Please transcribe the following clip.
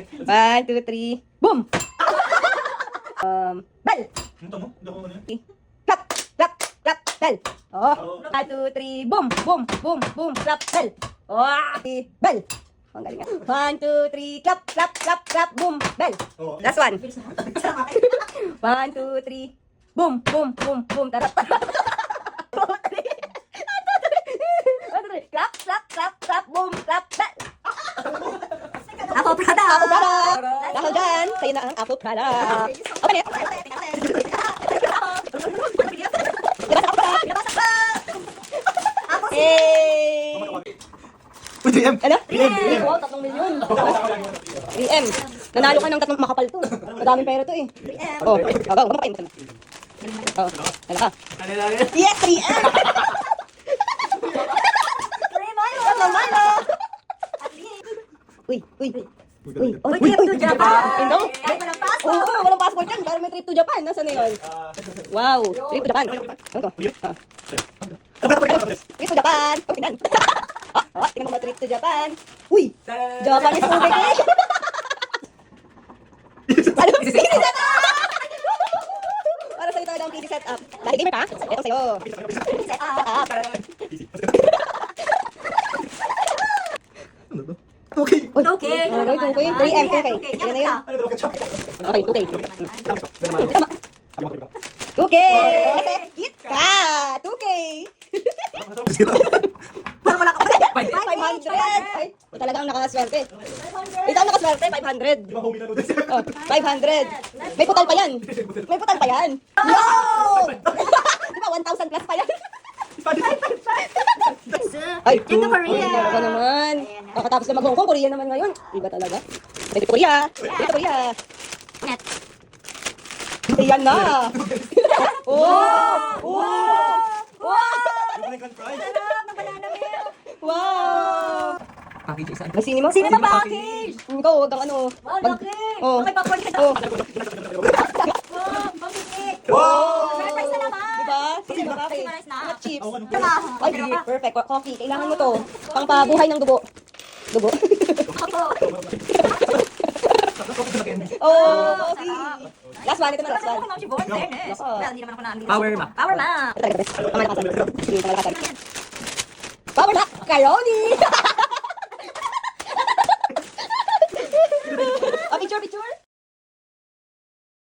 1, 2, 3. Boom! Bell! Ano mo? Hindi ako ano yan. Clap! Clap! Clap! Bell! Oh. 1, 2, 3. Boom! Boom! Boom! Boom! Clap! Bell! Oh! Bell! Ang galing nga. 1, 2, 3. Clap! Clap! Clap! Clap! Boom! Bell! Oo. Last one. 1, 2, 3. Boom! Boom! Boom! Boom! Tarap! 1, 2, 3. Clap! Clap! Clap! Clap! Boom! Clap! Bell! Ako, Prada! Apple product! Dahil dyan, sa'yo na ang apple product. Open it! Hey! Uy, 3M! Ano? 3M! Wow, 3 milyon. 3M. Nanalo ka ng 3 makapal to. Madaming pera to eh. 3M. Oh, go. Kumakain mo. Oh, wala ka. Yes, 3M! 3 Milo! Uy. Uy, trip to Japan! Ino? Ay, walang pasok! Oo, walang passport yan. Pero may trip to Japan. Nasaan na yun? Wow, trip to Japan. Ano to? Trip to Japan. Oh, tingnan. Tingnan mo ba trip to Japan? Uy! Japanese food eh. Ano? PC setup! Para sa'yo talaga ang PC setup. Dahil gamer ka, ito sa'yo. Setup. Ano to? Okay! Uy, Okay. Okay. 3M, 2K. Yan na yun. Ano to? Ketchup! Okay, 2K. 2K! KitKat! 2K! Parang wala ka. 500! Ay, talagang nakaswerte. Ikaw nakaswerte, 500. Di ba homie na noodles? Oh, 500. May putal pa yan. May putal pa yan. Yo! Di ba, 1,000 plus pa yan? Ay, Dito Korea. talaga naman. Kakatapos na mag-Hong Kong, Korea naman ngayon. Iba talaga. Dito Korea. Dito Korea. Net. Ayan na. Oh! Wow! Yung American fries! Sarap ng banana milk. Wow! Package isa. Nasini mo? Sino ba package? Ikaw, huwag kang ano. Wow, laki. Oh. Okay, popcorn ka Oh. Wow, pamili. Wow! Surprise na naman. Diba? Sino ba Kasi bakit? marais na. Mga chips. Ako, ano? Ay, perfect. Coffee. Kailangan mo to. Pang pabuhay ng dugo. Dugo? Ako. Oh, coffee. Last one. Ito na, last Kasi one. ako si Bon, fairness. Nako. Well, hindi naman ako nandito. Power Mac. Power Mac. Ito talaga, best. Tama na kasal. Sige, tama na kasal. Power na! Karoni! Oh, picture!